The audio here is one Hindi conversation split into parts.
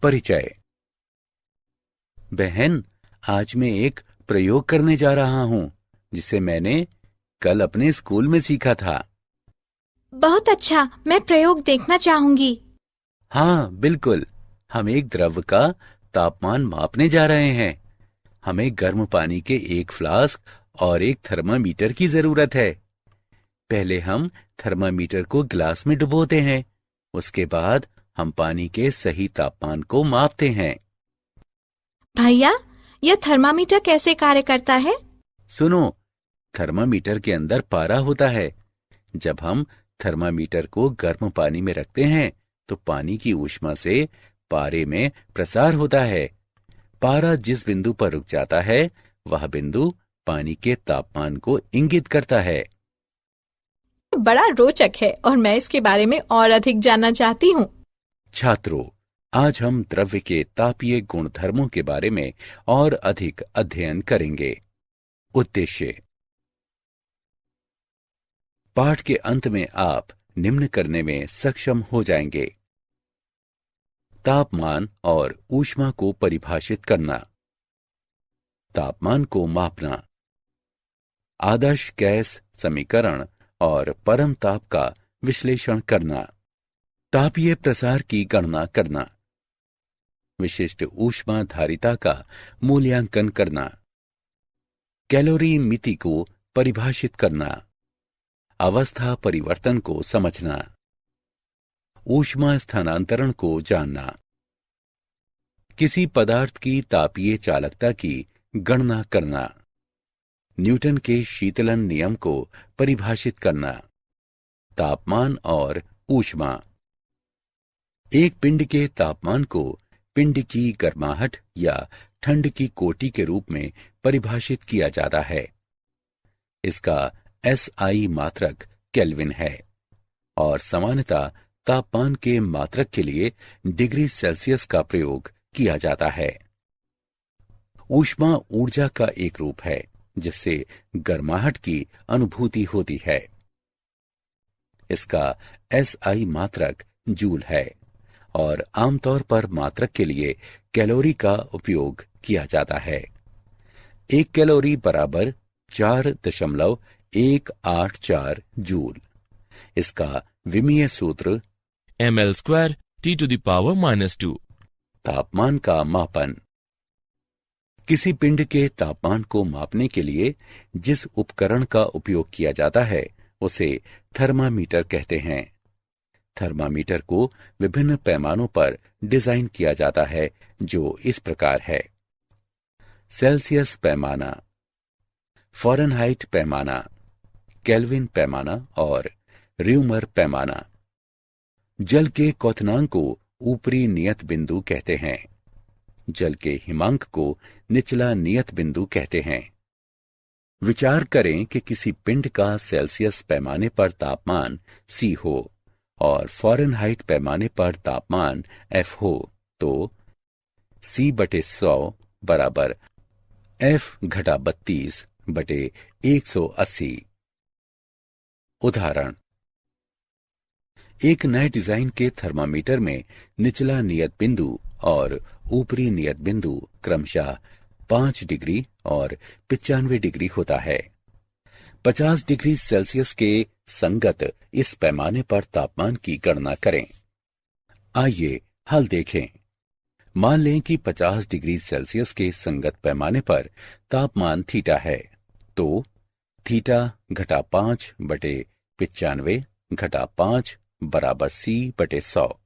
परिचय। बहन, आज मैं एक प्रयोग करने जा रहा हूं जिसे मैंने कल अपने स्कूल में सीखा था। बहुत अच्छा, मैं प्रयोग देखना चाहूंगी। हाँ बिल्कुल, हम एक द्रव का तापमान मापने जा रहे हैं। हमें गर्म पानी के एक फ्लास्क और एक थर्मामीटर की जरूरत है। पहले हम थर्मामीटर को गिलास में डुबोते हैं। उसके बाद हम पानी के सही तापमान को मापते हैं। भैया, यह थर्मामीटर कैसे कार्य करता है? सुनो, थर्मामीटर के अंदर पारा होता है। जब हम थर्मामीटर को गर्म पानी में रखते हैं तो पानी की ऊष्मा से पारे में प्रसार होता है। पारा जिस बिंदु पर रुक जाता है वह बिंदु पानी के तापमान को इंगित करता है। बड़ा रोचक है और मैं इसके बारे में और अधिक जानना चाहती हूँ। छात्रों, आज हम द्रव्य के तापीय गुणधर्मों के बारे में और अधिक अध्ययन करेंगे। उद्देश्य: पाठ के अंत में आप निम्न करने में सक्षम हो जाएंगे। तापमान और ऊष्मा को परिभाषित करना, तापमान को मापना, आदर्श गैस समीकरण और परम ताप का विश्लेषण करना, तापीय प्रसार की गणना करना, विशिष्ट ऊष्मा धारिता का मूल्यांकन करना, कैलोरी मिति को परिभाषित करना, अवस्था परिवर्तन को समझना, ऊष्मा स्थानांतरण को जानना, किसी पदार्थ की तापीय चालकता की गणना करना, न्यूटन के शीतलन नियम को परिभाषित करना, तापमान और ऊष्मा। एक पिंड के तापमान को पिंड की गर्माहट या ठंड की कोटि के रूप में परिभाषित किया जाता है। इसका SI मात्रक केल्विन है और सामान्यतः तापमान के मात्रक के लिए डिग्री सेल्सियस का प्रयोग किया जाता है। ऊष्मा ऊर्जा का एक रूप है जिससे गर्माहट की अनुभूति होती है। इसका SI मात्रक जूल है और आमतौर पर मात्रक के लिए कैलोरी का उपयोग किया जाता है। 1 कैलोरी बराबर 4.184 जूल। इसका विमीय सूत्र ml² T⁻⁻²। तापमान का मापन। किसी पिंड के तापमान को मापने के लिए जिस उपकरण का उपयोग किया जाता है उसे थर्मामीटर कहते हैं। थर्मामीटर को विभिन्न पैमानों पर डिजाइन किया जाता है जो इस प्रकार है: सेल्सियस पैमाना, फ़ारेनहाइट पैमाना, केल्विन पैमाना और र्यूमर पैमाना। जल के क्वथनांक को ऊपरी नियत बिंदु कहते हैं। जल के हिमांक को निचला नियत बिंदु कहते हैं। विचार करें कि किसी पिंड का सेल्सियस पैमाने पर तापमान C हो और फ़ारेनहाइट पैमाने पर तापमान F हो तो C/100 बराबर F-32/180। उदाहरण: एक नए डिजाइन के थर्मामीटर में निचला नियत बिंदु और ऊपरी नियत बिंदु क्रमशः 5 डिग्री और 95 डिग्री होता है। 50 डिग्री सेल्सियस के संगत इस पैमाने पर तापमान की गणना करें। आइए हल देखें। मान लें कि 50 डिग्री सेल्सियस के संगत पैमाने पर तापमान थीटा है तो θ-5/95 बराबर C/100।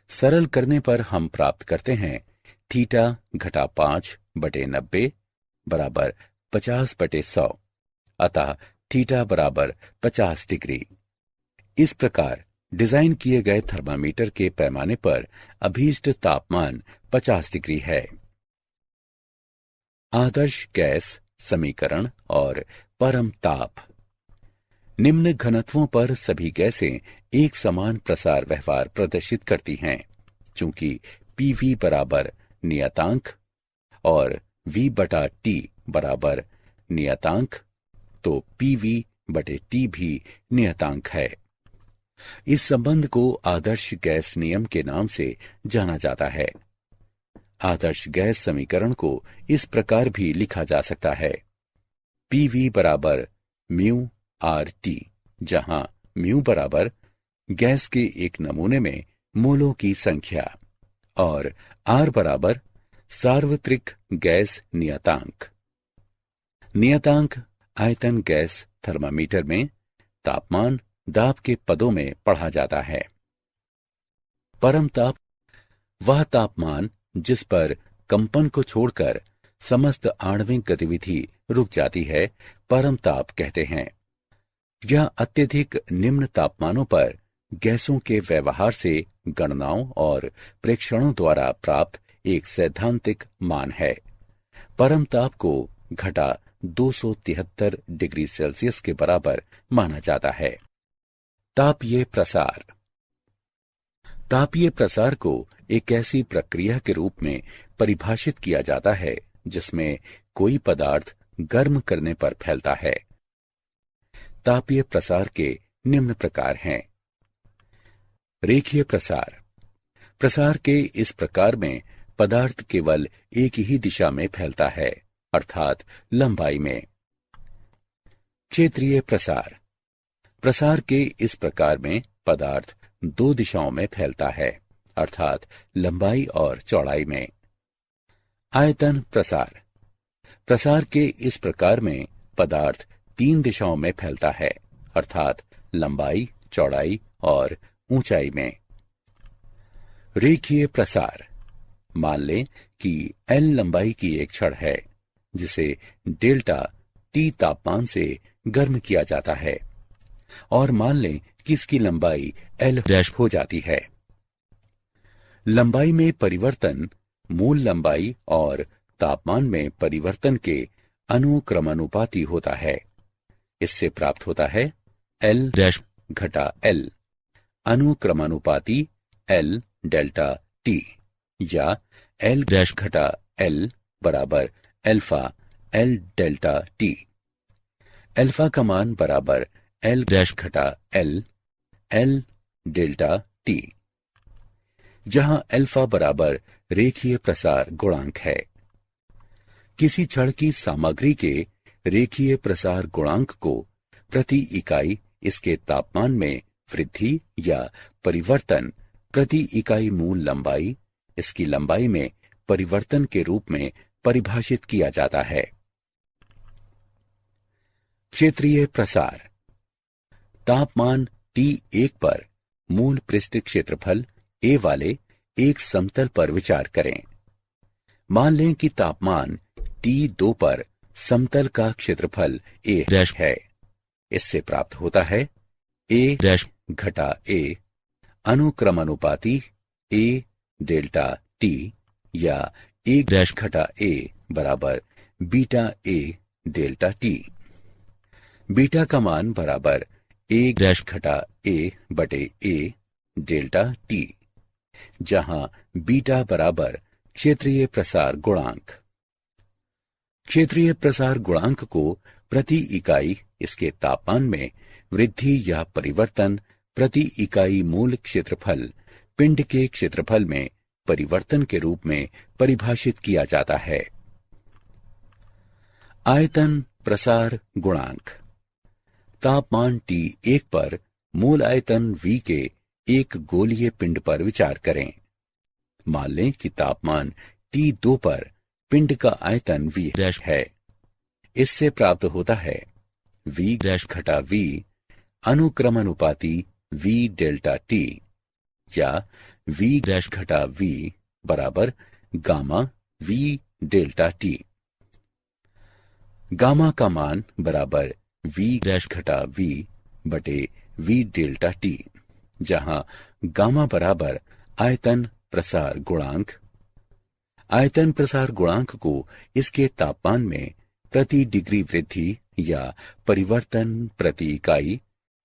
सरल करने पर हम प्राप्त करते हैं θ-5/90 बराबर 50/100, अतः थीटा बराबर 50 डिग्री। इस प्रकार डिजाइन किए गए थर्मामीटर के पैमाने पर अभीष्ट तापमान 50 डिग्री है। आदर्श गैस समीकरण और परम ताप। निम्न घनत्वों पर सभी गैसें एक समान प्रसार व्यवहार प्रदर्शित करती हैं। चूंकि PV बराबर नियतांक और V/T बराबर नियतांक तो PV/T भी नियतांक है। इस संबंध को आदर्श गैस नियम के नाम से जाना जाता है। आदर्श गैस समीकरण को इस प्रकार भी लिखा जा सकता है, PV बराबर म्यू आर टी, जहां म्यू बराबर गैस के एक नमूने में मोलों की संख्या और आर बराबर सार्वत्रिक गैस नियतांक। नियतांक आयतन गैस थर्मामीटर में तापमान दाब के पदों में पढ़ा जाता है। परम ताप वह तापमान जिस पर कंपन को छोड़कर समस्त आणविक गतिविधि रुक जाती है, परम ताप कहते हैं। यह अत्यधिक निम्न तापमानों पर गैसों के व्यवहार से गणनाओं और प्रेक्षणों द्वारा प्राप्त एक सैद्धांतिक मान है। परम ताप को घटा 273 डिग्री सेल्सियस के बराबर माना जाता है। तापीय प्रसार। तापीय प्रसार को एक ऐसी प्रक्रिया के रूप में परिभाषित किया जाता है जिसमें कोई पदार्थ गर्म करने पर फैलता है। तापीय प्रसार के निम्न प्रकार हैं। रेखीय प्रसार। प्रसार के इस प्रकार में पदार्थ केवल एक ही दिशा में फैलता है, अर्थात लंबाई में। क्षेत्रीय प्रसार। प्रसार के इस प्रकार में पदार्थ दो दिशाओं में फैलता है, अर्थात लंबाई और चौड़ाई में। आयतन प्रसार। प्रसार के इस प्रकार में पदार्थ तीन दिशाओं में फैलता है, अर्थात लंबाई, चौड़ाई और ऊंचाई में। रेखीय प्रसार। मान लें कि L लंबाई की एक छड़ है जिसे डेल्टा T तापमान से गर्म किया जाता है, और मान लें कि इसकी लंबाई L हो जाती है। लंबाई में परिवर्तन मूल लंबाई और तापमान में परिवर्तन के अनुक्रमानुपाती होता है। इससे प्राप्त होता है L घटा L अनुक्रमानुपाती L डेल्टा T, या L घटा L बराबर alpha L delta T। Alpha का मान बराबर L घटा L डेल्टा T, जहां अल्फा बराबर रेखीय प्रसार गुणांक है। किसी छड़ की सामग्री के रेखीय प्रसार गुणांक को प्रति इकाई इसके तापमान में वृद्धि या परिवर्तन प्रति इकाई मूल लंबाई इसकी लंबाई में परिवर्तन के रूप में परिभाषित किया जाता है। क्षेत्रीय प्रसार। तापमान T1 पर मूल पृष्ठ क्षेत्रफल A वाले एक समतल पर विचार करें। मान लें कि तापमान T2 पर समतल का क्षेत्रफल A है। इससे प्राप्त होता है A घटा A अनुक्रमानुपाती A डेल्टा T, या A घटा A बराबर beta A delta T। Beta का मान बराबर A घटा A बटे A डेल्टा T, जहां बीटा बराबर क्षेत्रीय प्रसार गुणांक। क्षेत्रीय प्रसार गुणांक को प्रति इकाई इसके तापमान में वृद्धि या परिवर्तन प्रति इकाई मूल क्षेत्रफल पिंड के क्षेत्रफल में परिवर्तन के रूप में परिभाषित किया जाता है। आयतन प्रसार गुणांक। तापमान T1 पर मूल आयतन V के एक गोलीय पिंड पर विचार करें। मान लें कि तापमान T2 पर पिंड का आयतन V है। इससे प्राप्त होता है V घटा V अनुक्रमानुपाती V डेल्टा T, या V घटा V बराबर gamma V delta T। Gamma का मान बराबर V घटा V बटे V डेल्टा T, जहां गामा बराबर आयतन प्रसार गुणांक। आयतन प्रसार गुणांक को इसके तापमान में प्रति डिग्री वृद्धि या परिवर्तन प्रति इकाई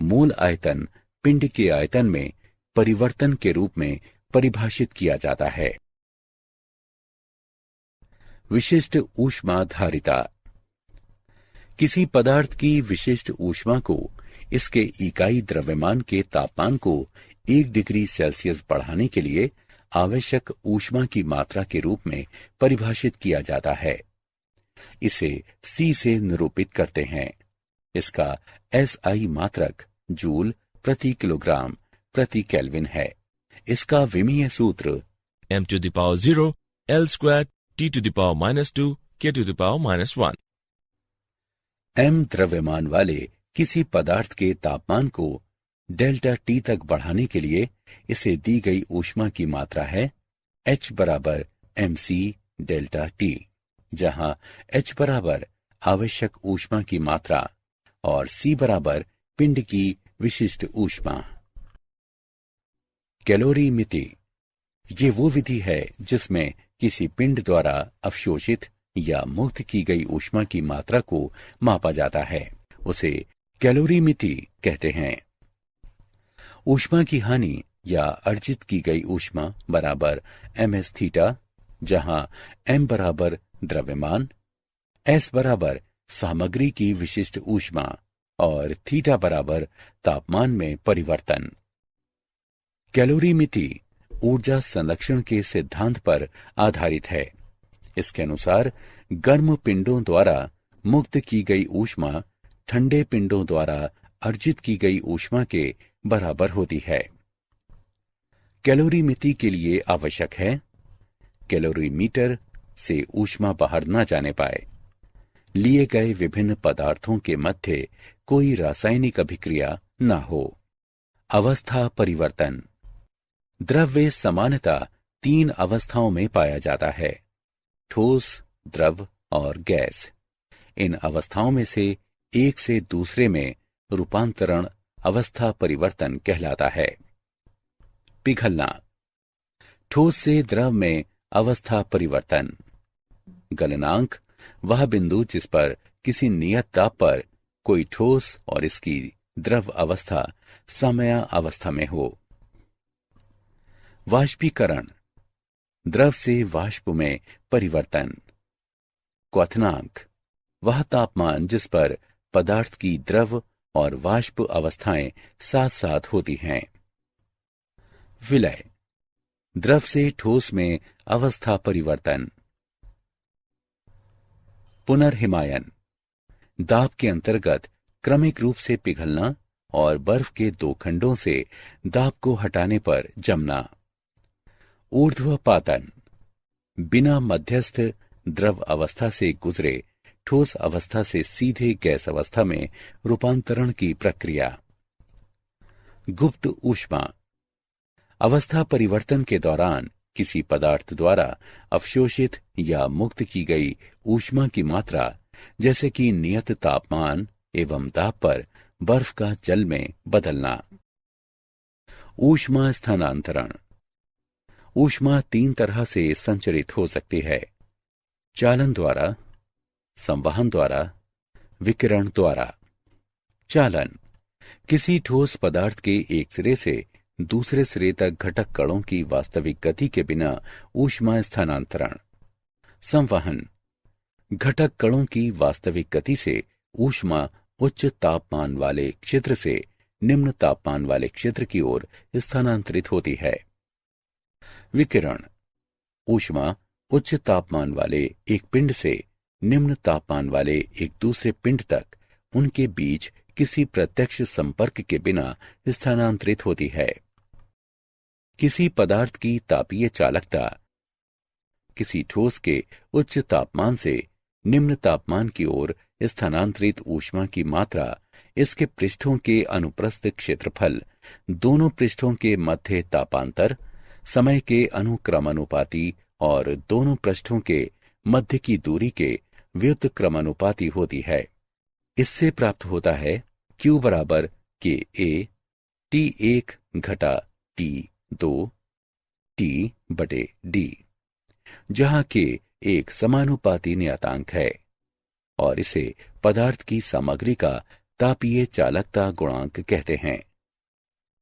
मूल आयतन पिंड के आयतन में परिवर्तन के रूप में परिभाषित किया जाता है। विशिष्ट ऊष्मा धारिता। किसी पदार्थ की विशिष्ट ऊष्मा को इसके इकाई द्रव्यमान के तापमान को 1 डिग्री सेल्सियस बढ़ाने के लिए आवश्यक ऊष्मा की मात्रा के रूप में परिभाषित किया जाता है। इसे C से निरूपित करते हैं। इसका SI मात्रक जूल प्रति किलोग्राम प्रति केल्विन है। इसका विमीय सूत्र m to the power 0 L square T to the power minus 2 K to the power minus 1. m द्रव्यमान वाले किसी पदार्थ के तापमान को डेल्टा T तक बढ़ाने के लिए इसे दी गई ऊष्मा की मात्रा है H बराबर mc डेल्टा T, जहां H बराबर आवश्यक ऊष्मा की मात्रा और C बराबर पिंड की विशिष्ट ऊष्मा। कैलोरीमिति ये वो विधि है जिसमें किसी पिंड द्वारा अवशोषित या मुक्त की गई ऊष्मा की मात्रा को मापा जाता है, उसे कैलोरीमिति कहते हैं। ऊष्मा की हानि या अर्जित की गई ऊष्मा बराबर ms थीटा, जहां m बराबर द्रव्यमान, s बराबर सामग्री की विशिष्ट ऊष्मा और थीटा बराबर तापमान में परिवर्तन। कैलोरीमिति ऊर्जा संरक्षण के सिद्धांत पर आधारित है। इसके अनुसार गर्म पिंडों द्वारा मुक्त की गई ऊष्मा ठंडे पिंडों द्वारा अर्जित की गई ऊष्मा के बराबर होती है। कैलोरीमिति के लिए आवश्यक है कैलोरीमीटर से ऊष्मा बाहर न जाने पाए, लिए गए विभिन्न पदार्थों के मध्य कोई रासायनिक अभिक्रिया न हो। अवस्था परिवर्तन। द्रव्य सामान्यतः 3 अवस्थाओं में पाया जाता है, ठोस, द्रव और गैस। इन अवस्थाओं में से एक से दूसरे में रूपांतरण अवस्था परिवर्तन कहलाता है। पिघलना। ठोस से द्रव में अवस्था परिवर्तन। गलनांक वह बिंदु जिस पर किसी नियत ताप पर कोई ठोस और इसकी द्रव अवस्था समया अवस्था में हो। वाष्पीकरण। द्रव से वाष्प में परिवर्तन। क्वथनांक वह तापमान जिस पर पदार्थ की द्रव और वाष्प अवस्थाएं साथ साथ होती हैं। विलय। द्रव से ठोस में अवस्था परिवर्तन। पुनर्हिमायन। दाब के अंतर्गत क्रमिक रूप से पिघलना और बर्फ के 2 खंडों से दाब को हटाने पर जमना। ऊर्ध्वपातन। बिना मध्यस्थ द्रव अवस्था से गुजरे ठोस अवस्था से सीधे गैस अवस्था में रूपांतरण की प्रक्रिया। गुप्त ऊष्मा। अवस्था परिवर्तन के दौरान किसी पदार्थ द्वारा अवशोषित या मुक्त की गई ऊष्मा की मात्रा, जैसे कि नियत तापमान एवं दाब पर बर्फ का जल में बदलना। ऊष्मा स्थानांतरण। ऊष्मा 3 तरह से संचरित हो सकती है, चालन द्वारा, संवहन द्वारा, विकिरण द्वारा। चालन। किसी ठोस पदार्थ के एक सिरे से दूसरे सिरे तक घटक कणों की वास्तविक गति के बिना ऊष्मा स्थानांतरण। संवहन। घटक कणों की वास्तविक गति से ऊष्मा उच्च तापमान वाले क्षेत्र से निम्न तापमान वाले क्षेत्र की ओर स्थानांतरित होती है। विकिरण। ऊष्मा उच्च तापमान वाले एक पिंड से निम्न तापमान वाले एक दूसरे पिंड तक उनके बीच किसी प्रत्यक्ष संपर्क के बिना स्थानांतरित होती है। किसी पदार्थ की तापीय चालकता किसी ठोस के उच्च तापमान से निम्न तापमान की ओर स्थानांतरित ऊष्मा की मात्रा इसके पृष्ठों के अनुप्रस्थ क्षेत्रफल, दोनों पृष्ठों के मध्य तापांतर, समय के अनुक्रमानुपाती और दोनों पृष्ठों के मध्य की दूरी के व्युत्क्रमानुपाती होती है। इससे प्राप्त होता है Q बराबर KA T1 घटा T2 T बटे D, जहां K एक समानुपाती नियतांक है और इसे पदार्थ की सामग्री का तापीय चालकता गुणांक कहते हैं।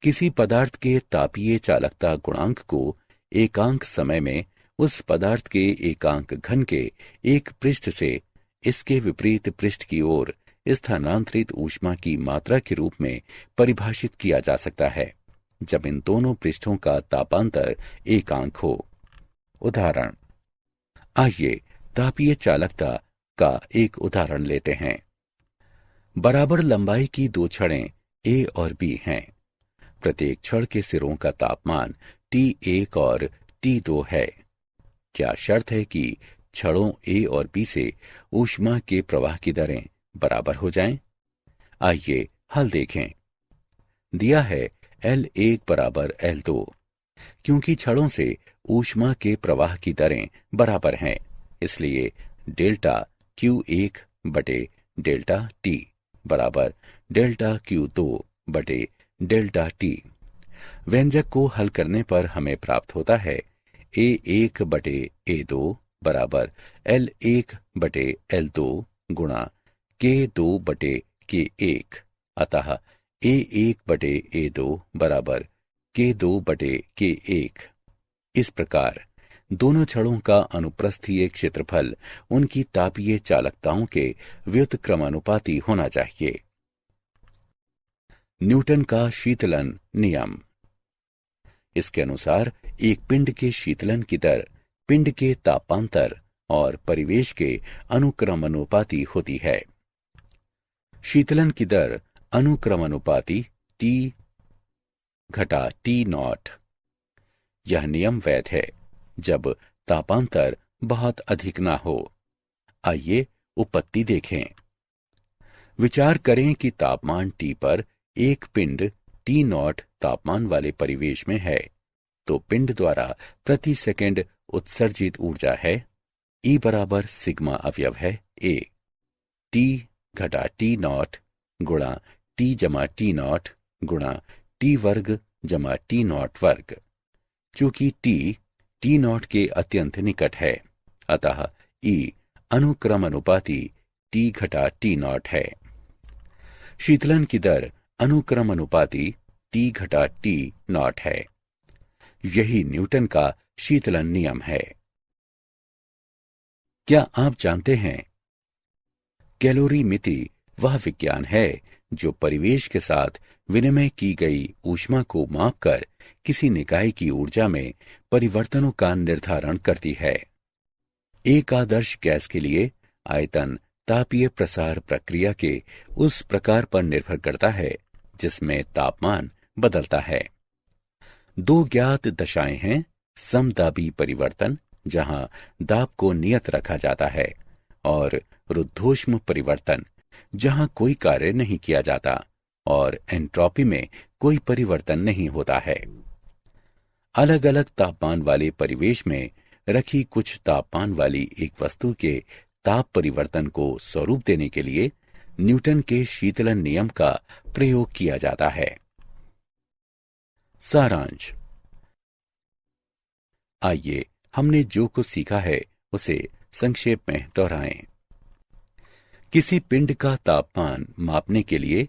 किसी पदार्थ के तापीय चालकता गुणांक को एकांक समय में उस पदार्थ के एकांक घन के एक पृष्ठ से इसके विपरीत पृष्ठ की ओर स्थानांतरित ऊष्मा की मात्रा के रूप में परिभाषित किया जा सकता है जब इन दोनों पृष्ठों का तापांतर एकांक हो। उदाहरण, आइए तापीय चालकता का एक उदाहरण लेते हैं। बराबर लंबाई की दो छड़ें A और B हैं। प्रत्येक छड़ के सिरों का तापमान T1 और T2 है। क्या शर्त है कि छड़ों A और B से ऊष्मा के प्रवाह की दरें बराबर हो जाएं? आइए हल देखें। दिया है L1 बराबर L2। क्योंकि छड़ों से ऊष्मा के प्रवाह की दरें बराबर हैं, इसलिए डेल्टा Q1 बटे डेल्टा T बराबर डेल्टा Q2 बटे डेल्टा T। व्यंजक को हल करने पर हमें प्राप्त होता है A1 बटे A2 बराबर L1 बटे L2 गुणा K2 बटे K1। अतः A1 बटे A2 बराबर K2 बटे K1। इस प्रकार दोनों छड़ों का अनुप्रस्थीय क्षेत्रफल उनकी तापीय चालकताओं के व्युत्क्रमानुपाती होना चाहिए। न्यूटन का शीतलन नियम। इसके अनुसार एक पिंड के शीतलन की दर पिंड के तापांतर और परिवेश के अनुक्रमानुपाती होती है। शीतलन की दर अनुक्रमानुपाती T घटा T0। यह नियम वैध है जब तापांतर बहुत अधिक ना हो। आइए उपपत्ति देखें। विचार करें कि तापमान T पर एक पिंड T0 तापमान वाले परिवेश में है, तो पिंड द्वारा प्रति सेकंड उत्सर्जित ऊर्जा है E बराबर सिग्मा अवयव है A T घटा T0 गुणा T जमा T0 गुणा T वर्ग जमा T0 वर्ग। चूंकि T0 के अत्यंत निकट है, अतः E अनुक्रमानुपाती T घटा T0 है। शीतलन की दर अनुक्रमानुपाती T घटा T0 है। यही न्यूटन का शीतलन नियम है। क्या आप जानते हैं, कैलोरीमिति वह विज्ञान है जो परिवेश के साथ विनिमय की गई ऊष्मा को मापकर किसी निकाय की ऊर्जा में परिवर्तनों का निर्धारण करती है। एक आदर्श गैस के लिए आयतन तापीय प्रसार प्रक्रिया के उस प्रकार पर निर्भर करता है जिसमें तापमान बदलता है। दो ज्ञात दशाएं हैं, समदाबी परिवर्तन जहां दाब को नियत रखा जाता है और रुद्धोष्म परिवर्तन जहां कोई कार्य नहीं किया जाता और एंट्रोपी में कोई परिवर्तन नहीं होता है। अलग अलग तापमान वाले परिवेश में रखी कुछ तापमान वाली एक वस्तु के ताप परिवर्तन को स्वरूप देने के लिए न्यूटन के शीतलन नियम का प्रयोग किया जाता है। सारांश। आइए हमने जो कुछ सीखा है उसे संक्षेप में दोहराएं। किसी पिंड का तापमान मापने के लिए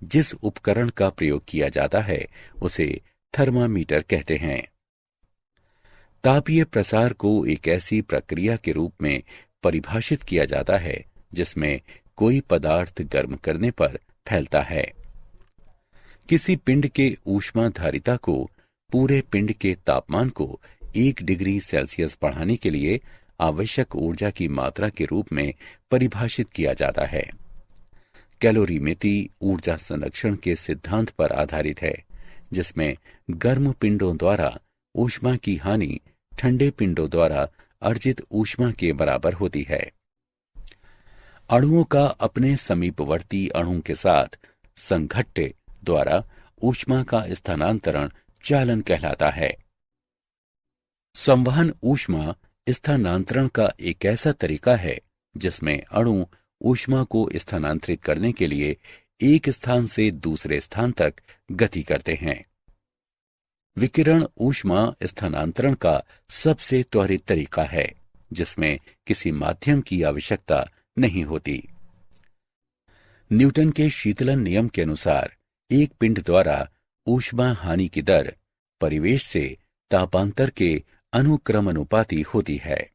जिस उपकरण का प्रयोग किया जाता है उसे थर्मामीटर कहते हैं। तापीय प्रसार को एक ऐसी प्रक्रिया के रूप में परिभाषित किया जाता है जिसमें कोई पदार्थ गर्म करने पर फैलता है। किसी पिंड के ऊष्माधारिता को पूरे पिंड के तापमान को 1 डिग्री सेल्सियस बढ़ाने के लिए आवश्यक ऊर्जा की मात्रा के रूप में परिभाषित किया जाता है। कैलोरीमिति ऊर्जा संरक्षण के सिद्धांत पर आधारित है, जिसमें गर्म पिंडों द्वारा ऊष्मा की हानि ठंडे पिंडों द्वारा अर्जित ऊष्मा के बराबर होती है। अणुओं का अपने समीपवर्ती अणु के साथ संघट्ट द्वारा ऊष्मा का स्थानांतरण चालन कहलाता है। संवहन ऊष्मा स्थानांतरण का एक ऐसा तरीका है जिसमें अणु ऊष्मा को स्थानांतरित करने के लिए एक स्थान से दूसरे स्थान तक गति करते हैं। विकिरण ऊष्मा स्थानांतरण का सबसे त्वरित तरीका है जिसमें किसी माध्यम की आवश्यकता नहीं होती। न्यूटन के शीतलन नियम के अनुसार एक पिंड द्वारा ऊष्मा हानि की दर परिवेश से तापांतर के अनुक्रमानुपाती होती है।